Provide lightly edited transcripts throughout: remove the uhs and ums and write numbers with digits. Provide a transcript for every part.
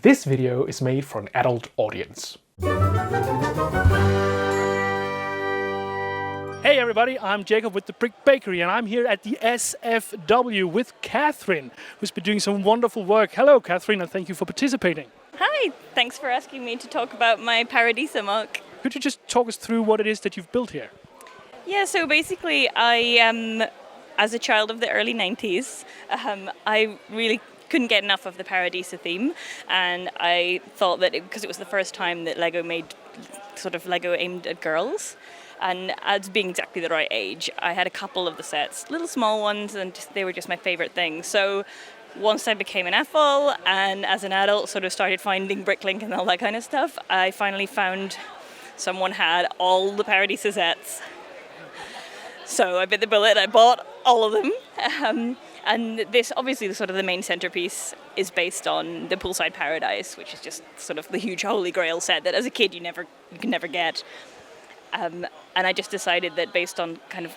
This video is made for an adult audience. Hey everybody, I'm Jacob with the Brick Bakery and I'm here at the SFW with Cathrine, who's been doing some wonderful work. Hello Cathrine, and thank you for participating. Hi, thanks for asking me to talk about my Paradisa MOC. Could you just talk us through what it is that you've built here? Yeah, so basically as a child of the early 90s, I really couldn't get enough of the Paradisa theme, and I thought that because it was the first time that LEGO made sort of LEGO aimed at girls, and as being exactly the right age, I had a couple of the sets, little small ones, and they were just my favorite thing. So once I became an AFOL and as an adult sort of started finding Bricklink and all that kind of stuff, I finally found someone had all the Paradisa sets. So I bit the bullet, I bought all of them. And this, obviously, the sort of the main centerpiece is based on the Poolside Paradise, which is just sort of the huge holy grail set that as a kid you can never get. And I just decided that based on kind of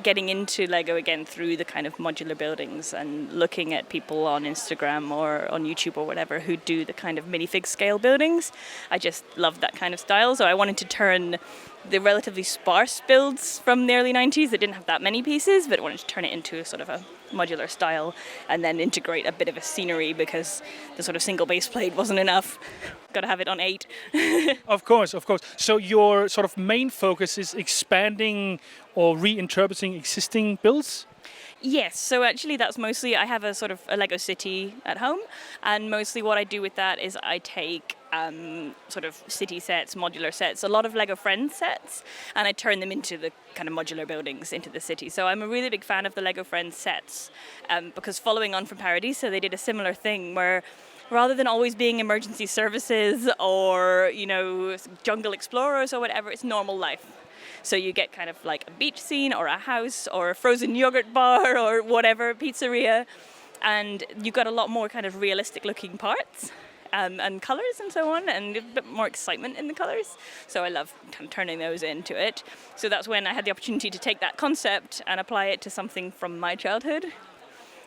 getting into LEGO again through the kind of modular buildings and looking at people on Instagram or on YouTube or whatever who do the kind of minifig scale buildings, I just loved that kind of style. So I wanted to turn the relatively sparse builds from the early 90s that didn't have that many pieces, but wanted to turn it into a sort of a modular style and then integrate a bit of a scenery because the sort of single base plate wasn't enough. Got to have it on 8. Of course. So your sort of main focus is expanding or reinterpreting existing builds? Yes, so actually that's mostly, I have a sort of a LEGO city at home, and mostly what I do with that is I take sort of city sets, modular sets, a lot of LEGO Friends sets, and I turn them into the kind of modular buildings into the city. So I'm a really big fan of the LEGO Friends sets, because following on from Paradisa, they did a similar thing where rather than always being emergency services or, you know, jungle explorers or whatever, it's normal life. So you get kind of like a beach scene or a house or a frozen yogurt bar or whatever, pizzeria, and you've got a lot more kind of realistic looking parts and colours and so on, and a bit more excitement in the colours. So I love kind of turning those into it. So that's when I had the opportunity to take that concept and apply it to something from my childhood.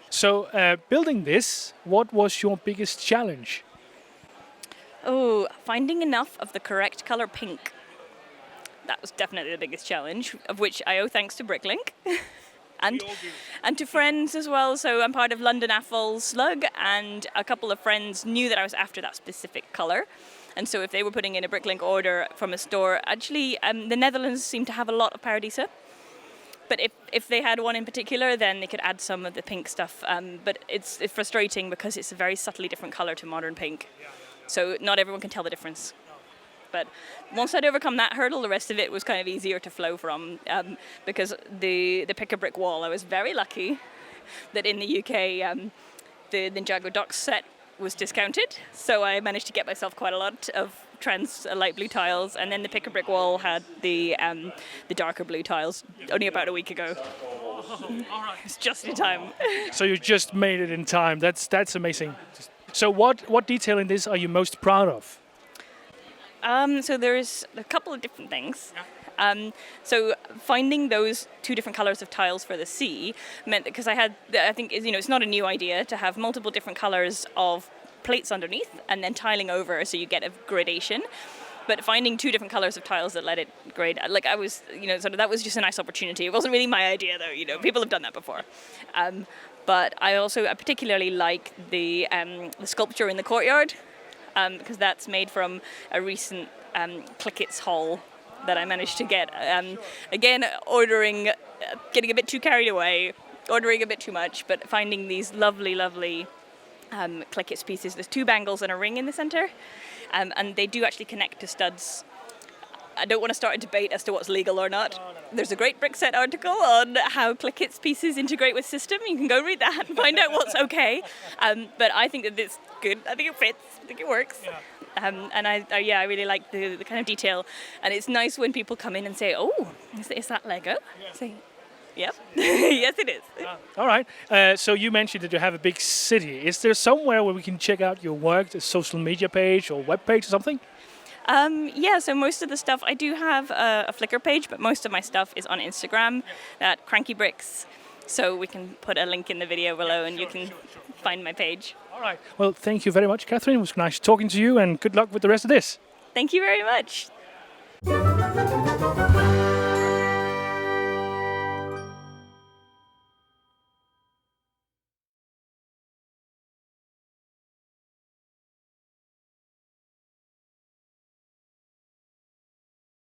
So building this, what was your biggest challenge? Oh, finding enough of the correct colour pink. That was definitely the biggest challenge, of which I owe thanks to Bricklink and to friends as well. So I'm part of London AFOL Slug, and a couple of friends knew that I was after that specific colour. And so if they were putting in a Bricklink order from a store, actually the Netherlands seem to have a lot of Paradisa. But if they had one in particular, then they could add some of the pink stuff. But it's frustrating because it's a very subtly different colour to modern pink. So not everyone can tell the difference. But once I'd overcome that hurdle, the rest of it was kind of easier to flow from, because the pick-a-brick wall, I was very lucky that in the UK the Ninjago Docks set was discounted, so I managed to get myself quite a lot of trans light blue tiles, and then the pick-a-brick wall had the darker blue tiles only about a week ago. It's just in time. So you just made it in time. That's amazing. So what detail in this are you most proud of? So there's a couple of different things. So finding those two different colors of tiles for the sea meant that, because I think it's not a new idea to have multiple different colors of plates underneath and then tiling over so you get a gradation. But finding two different colors of tiles that let it grade, like I was, sort of that was just a nice opportunity. It wasn't really my idea though, people have done that before. But I particularly like the sculpture in the courtyard. Because that's made from a recent Clickits haul that I managed to get. Again, getting a bit too carried away, ordering a bit too much, but finding these lovely, lovely Clickits pieces. There's 2 bangles and a ring in the center, and they do actually connect to studs. I don't want to start a debate as to what's legal or not. There's a great Brickset article on how Clickits pieces integrate with system. You can go read that and find out what's okay. But I think that it's good. I think it fits. I think it works. Yeah. And I really like the kind of detail. And it's nice when people come in and say, "Oh, is that LEGO?" Yeah. Say, "Yep, yes, it is." All right. So you mentioned that you have a big city. Is there somewhere where we can check out your work, a social media page or web page or something? So most of the stuff, I do have a Flickr page, but most of my stuff is on Instagram at Cranky Bricks. So we can put a link in the video below, and you can find my page. All right. Well, thank you very much, Cathrine. It was nice talking to you, and good luck with the rest of this. Thank you very much.